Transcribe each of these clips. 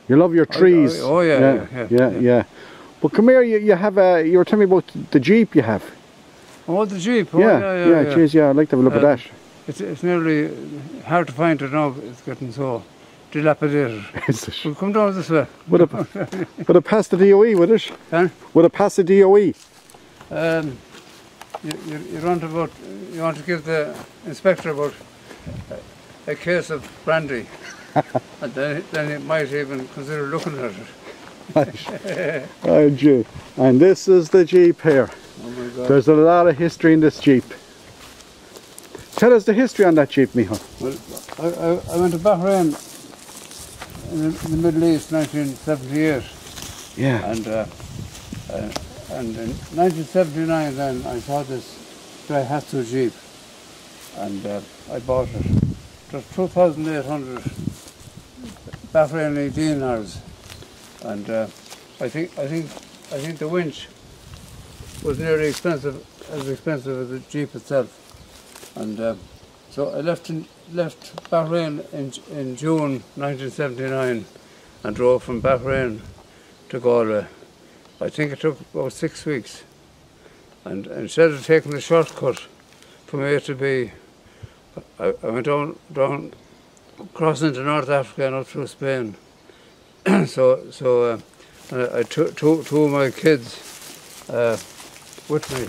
You love your trees. Oh yeah, yeah. But come here, you have a. You were telling me about the Jeep you have. Oh, the Jeep. Oh, yeah. Geez, yeah. I'd like to have a look at that. It's nearly hard to find it now. It's getting so dilapidated. We'll come down this way. Would it pass the DOE, would it? Huh? Would it pass the DOE? You want to give the inspector about a case of brandy, and then he might even consider looking at it. Oh, gee. And this is the Jeep here. Oh my God. There's a lot of history in this Jeep. Tell us the history on that Jeep, Michal. Well, I went to Bahrain in the Middle East, 1978. Yeah. And in 1979 then I saw this Daihatsu Jeep, and I bought it. It was 2,800 Bahraini dinars, and I think the winch was nearly as expensive as the Jeep itself. And so I left Bahrain in June 1979 and drove from Bahrain to Galway. I think it took about 6 weeks. And instead of taking the shortcut from A to B, I went down across into North Africa and up through Spain. so I took two of my kids with me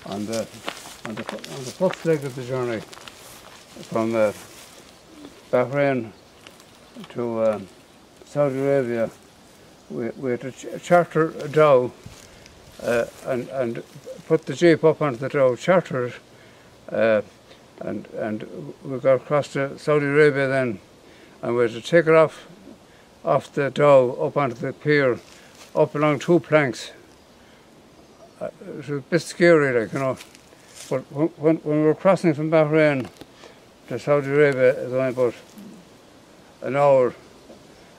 on the first leg of the journey from Bahrain to Saudi Arabia. We had to charter a dhow and put the Jeep up onto the dhow, charter it, and we got across to Saudi Arabia then, and we had to take it off the dhow up onto the pier, up along 2 planks. It was a bit scary, like, you know. But when we were crossing from Bahrain to Saudi Arabia, it was only about an hour,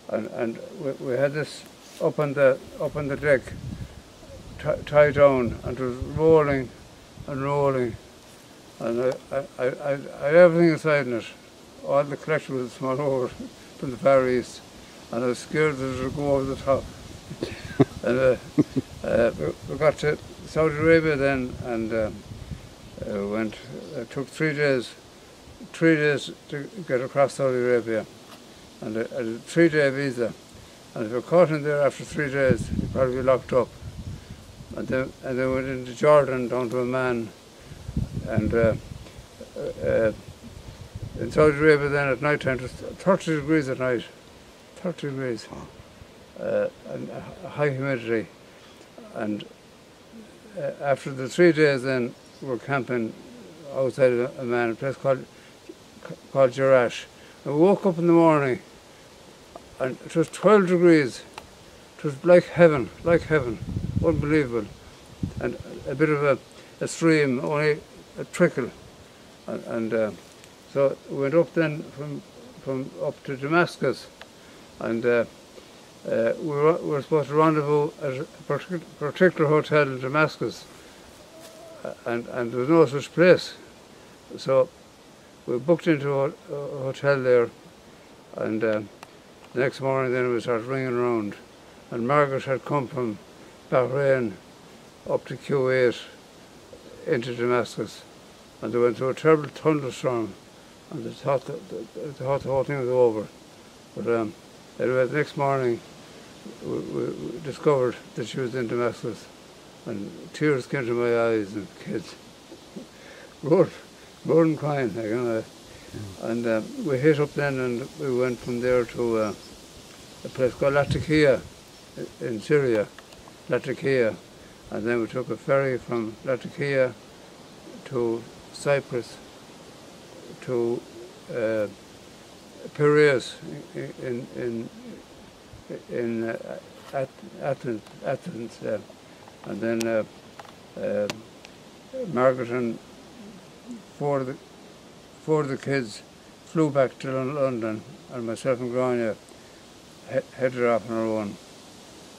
and we had this up on the deck, tied down, and it was rolling and rolling, and I had everything inside in it. All the collection was small over from the Far East, and I was scared that it would go over the top. And we got to Saudi Arabia then, and it took 3 days to get across Saudi Arabia, and a 3-day visa. And if you're caught in there after 3 days, you'd probably be locked up. And then went into Jordan down to Amman, and in Saudi Arabia then at night time it was 30 degrees at night, 30 degrees, and high humidity. And after the 3 days then we were camping outside of Amman, a place called Jarash. And we woke up in the morning, and it was 12 degrees. It was like heaven, unbelievable. And a bit of a stream, only a trickle. And so we went up then from up to Damascus, and we were supposed to rendezvous at a particular hotel in Damascus, and there was no such place. So we booked into a hotel there, and the next morning then we started ringing around, and Margaret had come from Bahrain up to Kuwait into Damascus, and they went through a terrible thunderstorm, and they thought the whole thing was over. But anyway, the next morning we discovered that she was in Damascus, and tears came to my eyes, and kids roaring crying, like, you know. And we hit up then, and we went from there to a place called Latakia in Syria, Latakia, and then we took a ferry from Latakia to Cyprus to Piraeus in Athens, and then Margaret and four of the kids flew back to London, and myself and Grania headed off on our own,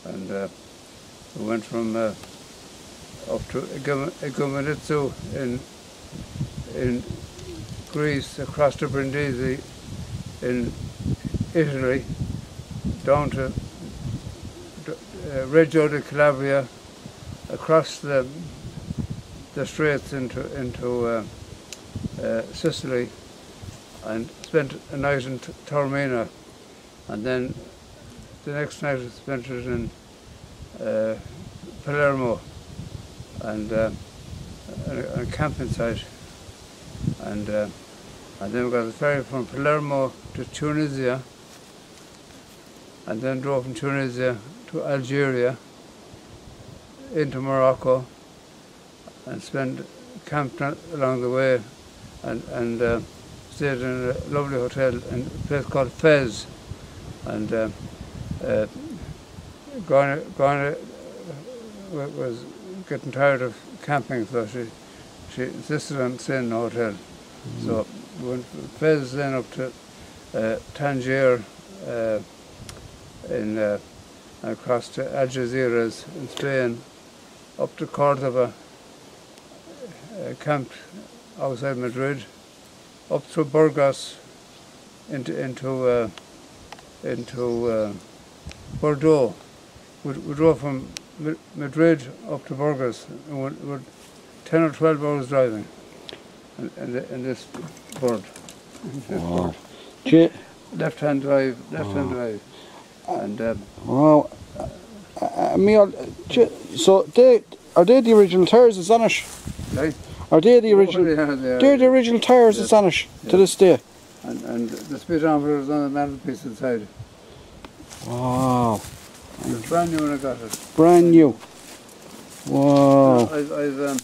and we went from up to Igoumenitsa in Greece, across to Brindisi in Italy, down to Reggio de Calabria, across the straits into Sicily, and spent a night in Taormina, and then the next night I spent it in Palermo, and a camping site, and then we got the ferry from Palermo to Tunisia, and then drove from Tunisia to Algeria, into Morocco, and camped along the way, and stayed in a lovely hotel in a place called Fez, and Garner was getting tired of camping, so she insisted on staying in the hotel. So we went from Fez then up to Tangier, and across to Algeciras in Spain, up to Cordoba, camped outside Madrid, up through Burgos into Bordeaux. We drove from Madrid up to Burgos, and we're 10 or 12 hours driving in this bird. Wow. Left-hand drive, drive. And wow. So are they the original tires that's on it? right? Are they the original? They're the original tires that's on it to this day. And the speedometer is on the mantelpiece inside. Wow. It's brand new when I got it. Brand new. Wow. I've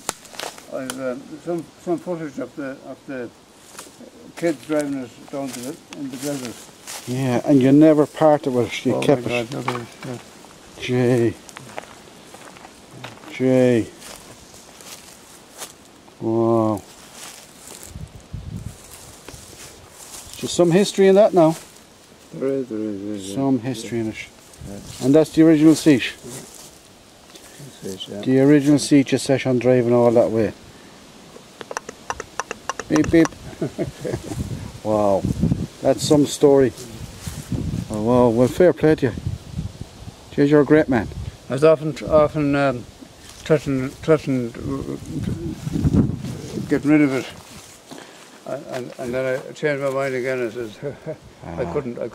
some footage of the kids driving it down to in the desert. Yeah, and you never parted with it. You kept my it. God, okay, yeah. Jay. Wow. Just some history in that now. There is. Some history in it. Yeah. And that's the original seat. Yeah. The original seat you sat on driving all that way. Beep beep. Wow. That's some story. Oh wow, well fair play to you. Jeez, you're a great man. I was often threatened getting rid of it, and then I changed my mind again. I said I couldn't do it.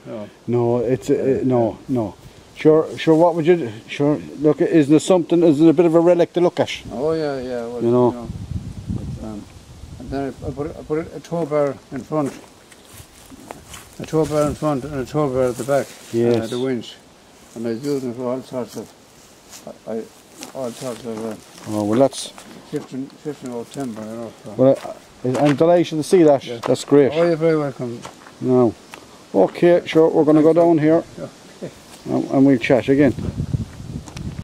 Like, no, it's no. Sure. What would you do? Sure. Look, isn't it something? Isn't it a bit of a relic to look at? Oh yeah. Well, you know. And then I put a tow bar in front. A tow bar in front and a tow bar at the back. Yes. The winch, and I was using it for all sorts of. Oh well, that's shifting out timber, you know. So. Well, I'm delighted to see that. Yes. That's great. Oh, you're very welcome. No. Okay, sure. We're going to go down here, and we'll chat again.